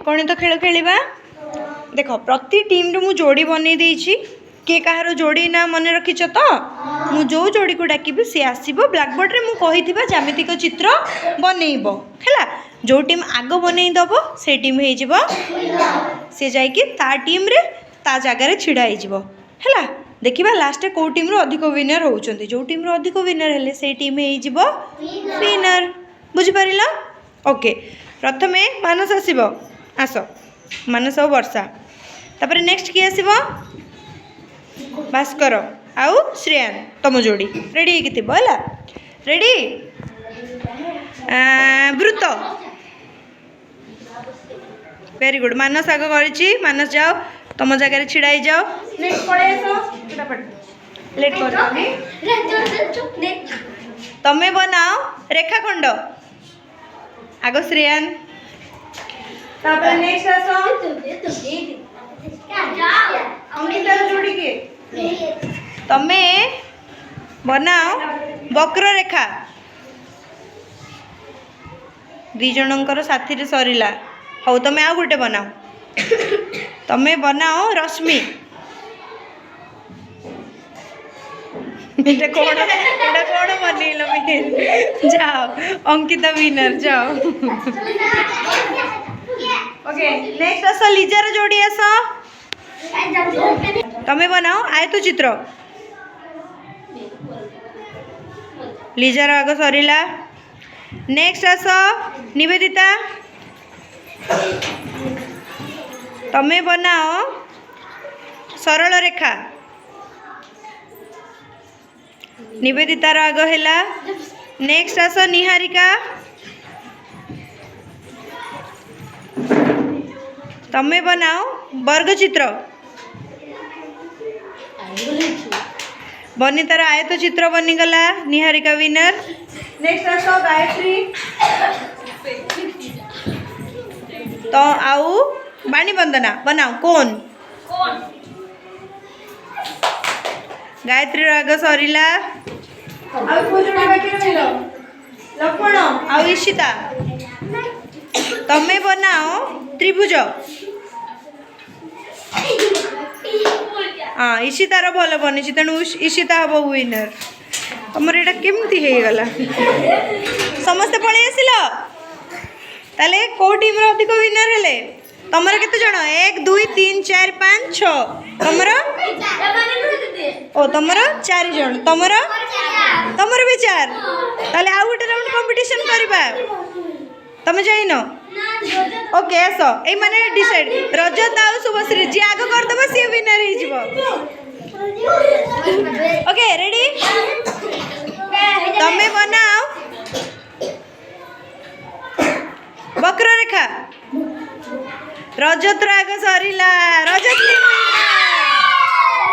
गणित खेल खेलिबा। देख प्रति टीम रु मु जोड़ी बनै देछि के कहार जोड़ी ना मन रखिछ तो मु जो जोड़ी को डाकिबी सी आसीबो ब्लैक बोर्ड रे मु कहिथिबा ज्यामितिक चित्र बनैबो हैला। जो टीम आग बनै दबो से टीम हे जिवो से जाई कि ता टीम रे ता जगह रे छिड़ा हे जिवो हैला। देखिबा लास्ट को टीम रो अधिक विनर होउचंती जो टीम रो अधिक विनर हेले से टीम हे जिवो विनर। बुझि परिला? ओके प्रथमे मानस आसीबो आस मानस और वर्षा तापर नेक्स्ट किए आसीबो भास्कर आउ श्रेयान तम जोड़ी रेडी हेकि थिबो हैला। रेडी ब्रुत वेरी गुड मानस आग करिछि मानस जाओ तम जगह रे छिड़ाई जाओ नेक्स्ट पळे आसो फटाफट लेट कर तमे बनाओ रेखाखंड आगो श्रेयान तापर नेक्स्ट आसो अमृता जोड़ी के तमे बनाओ वक्र रेखा दी जनकर साथी रे सरीला हौ तमे आ गुटे बनाओ तमे बनाओ रश्मि एटा कोण बनेलो मैं जाओ अंकिता विनर जाओ। ओके नेक्स्ट आसो लिजार जोड़ी आसो तमे बनाओ आयत चित्र लिजार आग सरीला। नेक्स्ट आसो निवेदिता तमे बनाओ सरल रेखा निवेदितार आग हैला। नेक्स्ट आसो निहारिका तमे बनाओ वर्ग चित्र बनीतार आयत चित्र बनीगला निहारिका विनर। नेक्स्ट आसो गायत्री तो आउ बाणी वंदना बनाओ कौन गायत्री आग सरीला लक्ष्मण आउ ईशिता तमे बनाओ त्रिभुज हाँ ईशितार भल बनी तेणु ईशिता हम विनर। तुमर यहाँ केमती हो गला समस्ते पलि आसिल ताले को टीम रो अधिक विनर हेले तमर केते जण 1 2 3 4 5 6 तमर ओ तमर 4 जण तमर भी 4 ताले आ गोटे राउंड कंपटीशन करबा तमे जाइनो ओके आसो ए माने डिसाइड रजत आउ शुभश्री जी आग कर दबो सी विनर हे जिवो। ओके रेडी तमे बनाओ वक्र रेखा रजत आग सरीला रजत